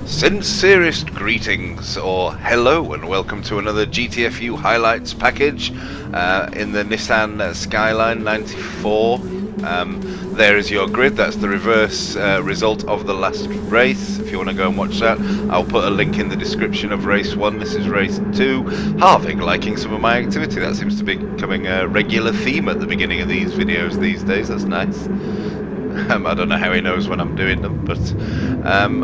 Sincerest greetings, or hello, and welcome to another GTFU highlights package in the Nissan Skyline 94. There is your grid. That's the reverse result of the last race. If you want to go and watch that, I'll put a link in the description of race 1. This is race 2. Harvig liking some of my activity. That seems to be becoming a regular theme at the beginning of these videos these days. That's nice. I don't know how he knows when I'm doing them, but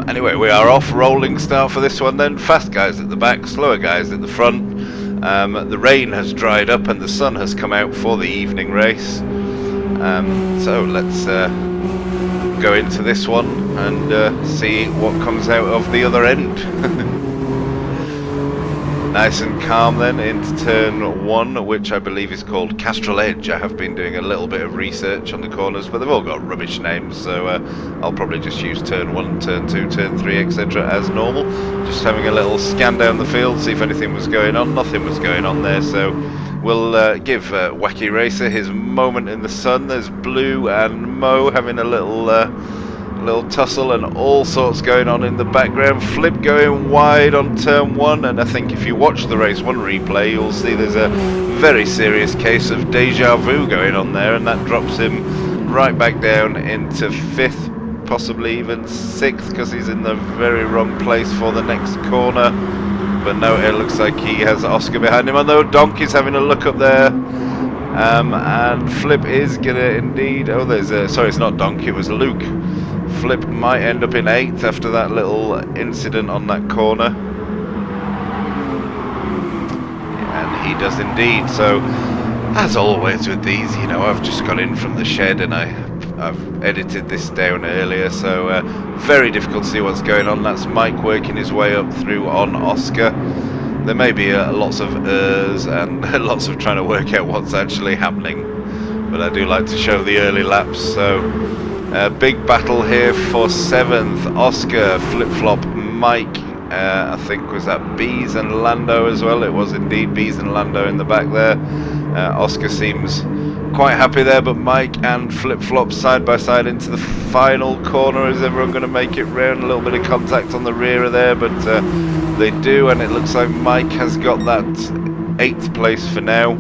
anyway, we are off. Rolling start for this one then. Fast guys at the back, slower guys at the front. The rain has dried up and the sun has come out for the evening race. So let's go into this one and see what comes out of the other end. Nice and calm then into turn 1, which I believe is called Castrol Edge. I have been doing a little bit of research on the corners, but they've all got rubbish names, so I'll probably just use turn 1, turn 2, turn 3, etc. as normal. Just having a little scan down the field, see if anything was going on. Nothing was going on there, so we'll give Wacky Racer his moment in the sun. There's Blue and Mo having a little tussle and all sorts going on in the background. Flip going wide on turn 1, and I think if you watch the race 1 replay, you'll see there's a very serious case of deja vu going on there, and that drops him right back down into 5th, possibly even 6th, because he's in the very wrong place for the next corner. But no, it looks like he has Oscar behind him, although Donkey's having a look up there. And Flip is gonna indeed, oh, there's sorry, it's not Donkey, it was Luke. Flip might end up in 8th after that little incident on that corner. And he does indeed. So, as always with these, you know, I've just got in from the shed and I've edited this down earlier, so very difficult to see what's going on. That's Mike working his way up through on Oscar. There may be lots of and lots of trying to work out what's actually happening, but I do like to show the early laps. So big battle here for 7th. Oscar, Flip-Flop, Mike, I think was that Bees and Lando as well. It was indeed Bees and Lando in the back there. Oscar seems quite happy there, but Mike and Flip-Flop side by side into the final corner. Is everyone going to make it round? A little bit of contact on the rear of there, but they do, and it looks like Mike has got that 8th place for now.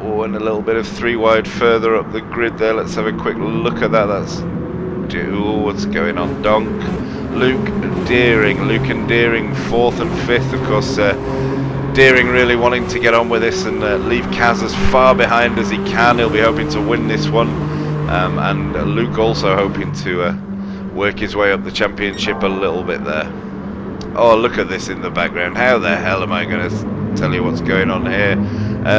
Oh, and a little bit of 3 wide further up the grid there. Let's have a quick look at that. That's what's going on. Donk, Luke and Deering. Luke and Deering 4th and 5th, of course. Deering really wanting to get on with this and leave Kaz as far behind as he can. He'll be hoping to win this one, and Luke also hoping to work his way up the championship a little bit there. Oh, look at this in the background. How the hell am I going to tell you what's going on here?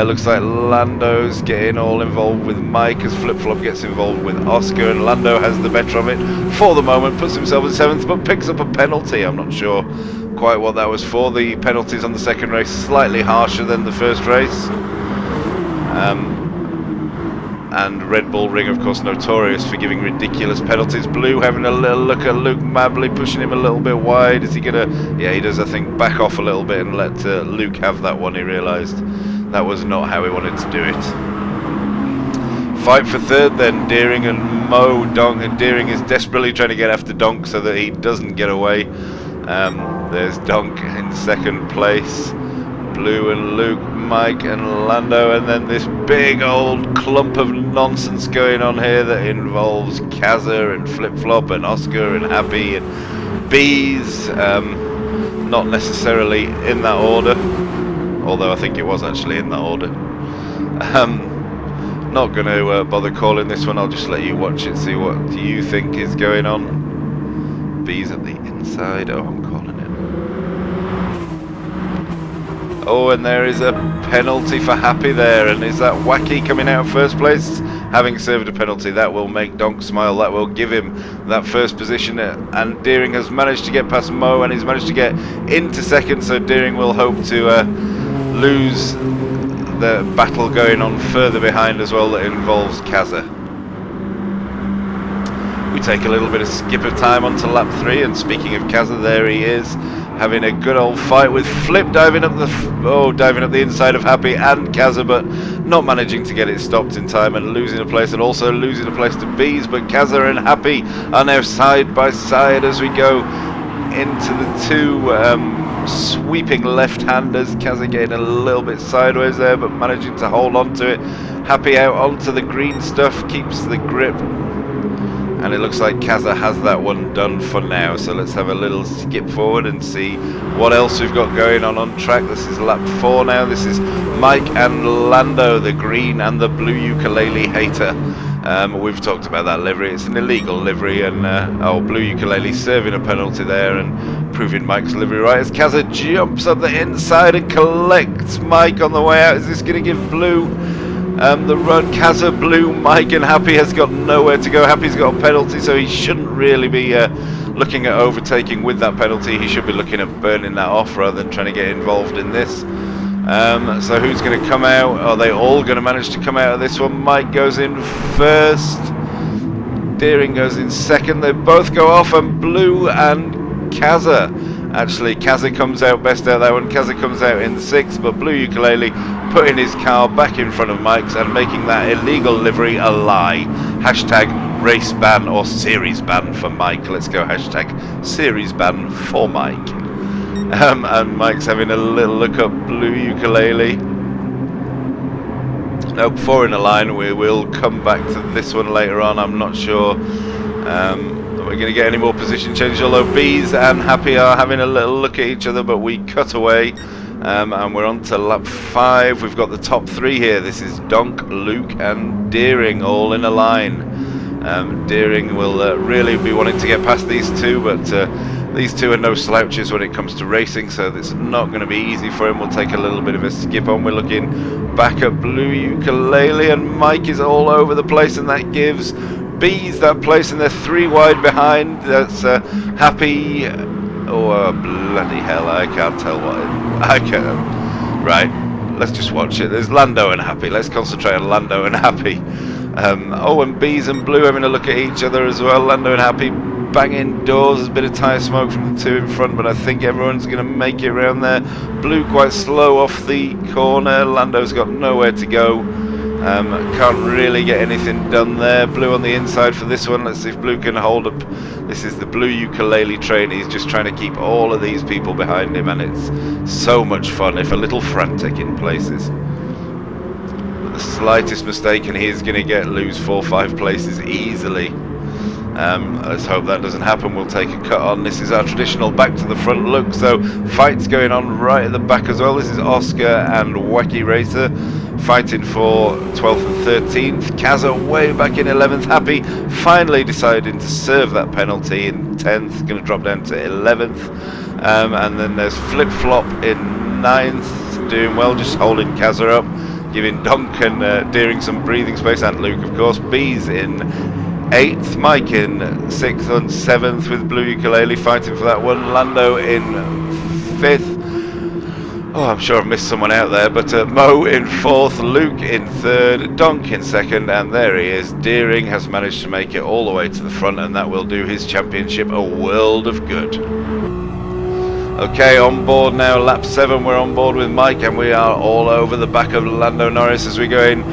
Looks like Lando's getting all involved with Mike as Flip-Flop gets involved with Oscar, and Lando has the better of it for the moment, puts himself in 7th, but picks up a penalty. I'm not sure quite what that was for. The penalties on the second race slightly harsher than the first race. And Red Bull Ring, of course, notorious for giving ridiculous penalties. Blue having a little look at Luke Mabley, pushing him a little bit wide. Is he gonna? Yeah, he does, I think, back off a little bit and let Luke have that one. He realised that was not how he wanted to do it. Fight for 3rd then, Deering and Mo. Donk, and Deering is desperately trying to get after Donk so that he doesn't get away. There's Donk in 2nd place. Blue and Luke, Mike and Lando, and then this big old clump of nonsense going on here that involves Kazza and Flip-Flop and Oscar and Happy and Bees. Not necessarily in that order, although I think it was actually in that order. Not going to bother calling this one. I'll just let you watch it, see what you think is going on. Bees at the inside. Oh, I'm calling it. Oh, and there is a penalty for Happy there, and is that Wacky coming out of 1st place? Having served a penalty, that will make Donk smile, that will give him that 1st position, and Deering has managed to get past Mo, and he's managed to get into 2nd, so Deering will hope to lose the battle going on further behind as well that involves Kazza. We take a little bit of skip of time onto lap 3, and speaking of Kazza, there he is, having a good old fight with Flip diving up the inside of Happy and Kazza, but not managing to get it stopped in time and losing a place, and also losing a place to Bees. But Gtr and Happy are now side by side as we go into the two sweeping left-handers. Gtr getting a little bit sideways there, but managing to hold on to it. Happy out onto the green stuff, keeps the grip. And it looks like Gtr has that one done for now. So let's have a little skip forward and see what else we've got going on track. This is lap 4 now. This is Mike and Lando, the green and the blue ukulele hater. We've talked about that livery. It's an illegal livery, and blue ukulele serving a penalty there and proving Mike's livery right as Gtr jumps up the inside and collects Mike on the way out. Is this going to give blue the run? Gtr, blue, Mike and Happy has got nowhere to go. Happy's got a penalty, so he shouldn't really be looking at overtaking with that penalty. He should be looking at burning that off rather than trying to get involved in this. So who's going to come out? Are they all going to manage to come out of this one? Mike goes in first, Deering goes in second. They both go off, and blue and Gtr. Actually, Gtr comes out best out of that one. Gtr comes out in 6th, but blue ukulele putting his car back in front of Mike's and making that illegal livery a lie. Hashtag race ban or series ban for Mike. Let's go hashtag series ban for Mike. And Mike's having a little look at blue ukulele. Nope, 4 in a line. We will come back to this one later on. I'm not sure we're going to get any more position change, although Bees and Happy are having a little look at each other, but we cut away. And we're on to lap 5. We've got the top 3 here. This is Donk, Luke and Deering all in a line. Deering will really be wanting to get past these two, but these two are no slouches when it comes to racing, so it's not going to be easy for him. We'll take a little bit of a skip on. We're looking back at blue ukulele, and Mike is all over the place, and that gives Bees that place, and they're 3 wide behind. That's Happy. Oh, bloody hell, I can't tell what I can't. Right, let's just watch it. There's Lando and Happy. Let's concentrate on Lando and Happy. And Bees and blue having a look at each other as well. Lando and Happy banging doors. There's a bit of tyre smoke from the two in front, but I think everyone's going to make it around there. Blue quite slow off the corner. Lando's got nowhere to go. Can't really get anything done there. Blue on the inside for this one. Let's see if Blue can hold up. This is the blue ukulele train. He's just trying to keep all of these people behind him, and it's so much fun, if a little frantic in places. But the slightest mistake and he's going to lose 4 or 5 places easily. Let's hope that doesn't happen. We'll take a cut on. This is our traditional back to the front look, so fights going on right at the back as well. This is Oscar and Wacky Racer fighting for 12th and 13th. Gtr way back in 11th. Happy finally deciding to serve that penalty in 10th, going to drop down to 11th. And then there's Flip Flop in 9th, doing well, just holding Gtr up, giving Donk and Deering some breathing space, and Luke of course. Bees in 8th, Mike in 6th and 7th with blue ukulele fighting for that one. Lando in 5th. Oh, I'm sure I've missed someone out there, but Mo in 4th, Luke in 3rd, Donk in 2nd, and there he is. Deering has managed to make it all the way to the front, and that will do his championship a world of good. Okay, on board now, lap 7, we're on board with Mike, and we are all over the back of Lando Norris as we're going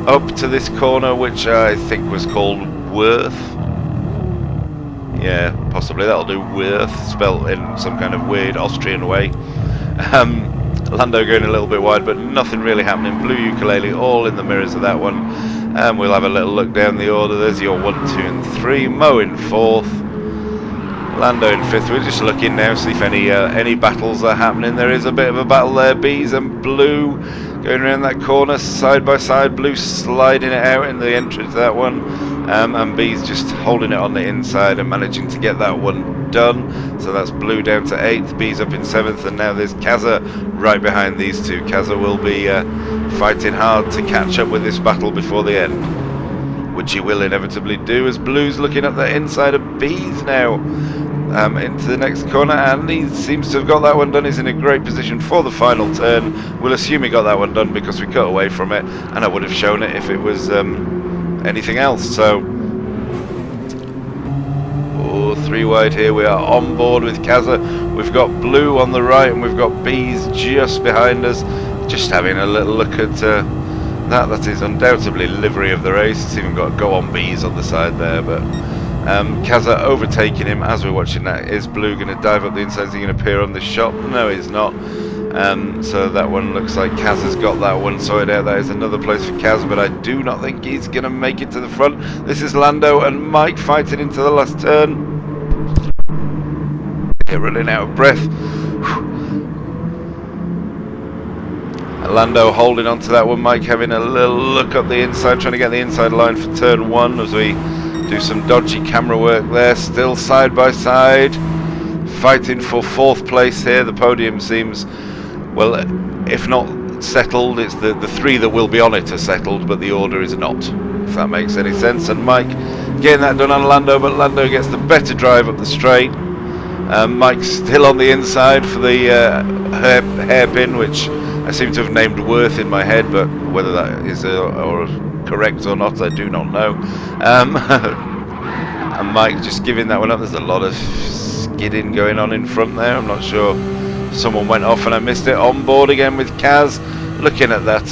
up to this corner, which I think was called Worth. Yeah, possibly that'll do. Worth, spelt in some kind of weird Austrian way. Lando going a little bit wide, but nothing really happening. Blue ukulele all in the mirrors of that one. And we'll have a little look down the order. There's your 1, 2 and 3. Mo in 4th. Lando in 5th. We're just looking now, see if any battles are happening. There is a bit of a battle there. Bees and blue going around that corner side by side. Blue sliding it out in the entrance to that one. And Bees just holding it on the inside and managing to get that one done. So that's blue down to 8th, Bees up in 7th, and now there's Gtr right behind these two. Gtr will be fighting hard to catch up with this battle before the end, which he will inevitably do, as Blue's looking up the inside of Bees now into the next corner, and he seems to have got that one done. He's in a great position for the final turn. We'll assume he got that one done because we cut away from it, and I would have shown it if it was anything else. So 3 wide here. We are on board with Gtr. We've got Blue on the right, and we've got Bees just behind us, just having a little look at That is undoubtedly livery of the race. It's even got go on bees on the side there, but Kazza overtaking him as we're watching that. Is Blue going to dive up the inside? Is he going to appear on this shot? No, he's not. So that one looks like Kaz has got that one sorted out. That is another place for Kaz, but I do not think he's going to make it to the front. This is Lando and Mike fighting into the last turn. They're running out of breath. Lando holding on to that one. Mike having a little look up the inside, trying to get the inside line for turn 1 as we do some dodgy camera work there. Still side by side, fighting for 4th place here. The podium seems, well, if not settled, it's the 3 that will be on it are settled, but the order is not, if that makes any sense. And Mike getting that done on Lando, but Lando gets the better drive up the straight. Mike's still on the inside for the hairpin, which I seem to have named Worth in my head, but whether that is correct or not, I do not know. And Mike just giving that one up. There's a lot of skidding going on in front there. I'm not sure. Someone went off and I missed it. On board again with Kaz, looking at that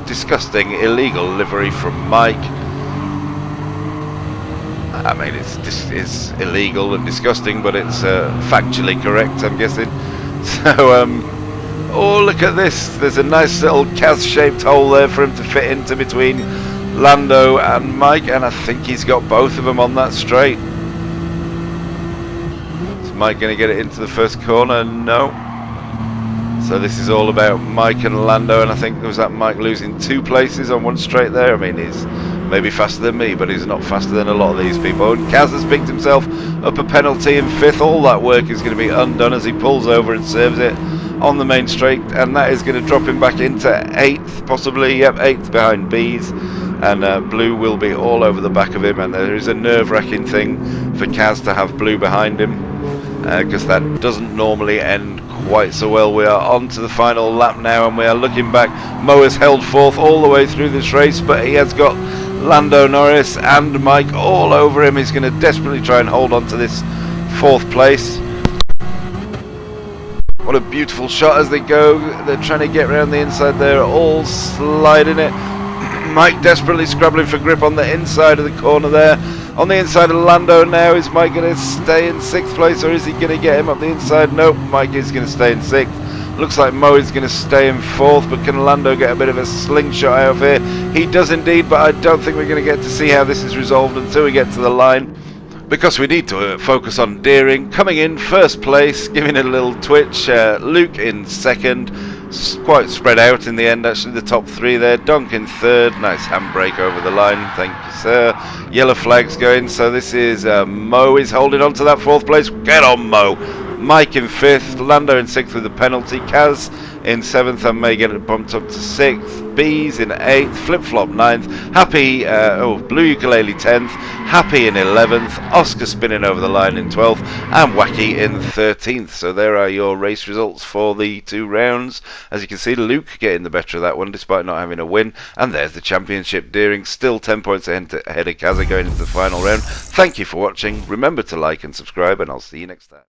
disgusting illegal livery from Mike. I mean, it's illegal and disgusting, but it's factually correct, I'm guessing. So, oh, look at this. There's a nice little Kaz-shaped hole there for him to fit into between Lando and Mike, and I think he's got both of them on that straight. Is Mike going to get it into the first corner? No. So this is all about Mike and Lando, and I think there was that Mike losing 2 places on one straight there. I mean, he's maybe faster than me, but he's not faster than a lot of these people. And Kaz has picked himself up a penalty in 5th. All that work is going to be undone as he pulls over and serves it on the main straight, and that is going to drop him back into 8th, possibly. Yep, 8th behind Bees, and Blue will be all over the back of him. And there is a nerve-wracking thing for Kaz to have Blue behind him, because that doesn't normally end quite so well. We are on to the final lap now, and we are looking back. Mo has held 4th all the way through this race, but he has got Lando Norris and Mike all over him. He's going to desperately try and hold on to this 4th place. What a beautiful shot as they go. They're trying to get around the inside there, all sliding it. Mike desperately scrabbling for grip on the inside of the corner there. On the inside of Lando now. Is Mike going to stay in 6th place, or is he going to get him up the inside? Nope, Mike is going to stay in 6th. Looks like Mo is going to stay in 4th, but can Lando get a bit of a slingshot out of here? He does indeed, but I don't think we're going to get to see how this is resolved until we get to the line, because we need to focus on Deering. Coming in 1st place, giving it a little twitch. Luke in 2nd, quite spread out in the end actually, the top 3 there. Donk in 3rd, nice handbrake over the line, thank you sir. Yellow flags going, so this is Mo is holding on to that 4th place. Get on Mo. Mike in 5th, Lando in 6th with a penalty, Kaz in 7th and may get it bumped up to 6th, Bees in 8th, Flip Flop 9th, Happy, Blue Ukulele 10th, Happy in 11th, Oscar spinning over the line in 12th, and Wacky in 13th. So there are your race results for the 2 rounds. As you can see, Luke getting the better of that one despite not having a win, and there's the championship. Deering still 10 points ahead of Kazza going into the final round. Thank you for watching. Remember to like and subscribe, and I'll see you next time.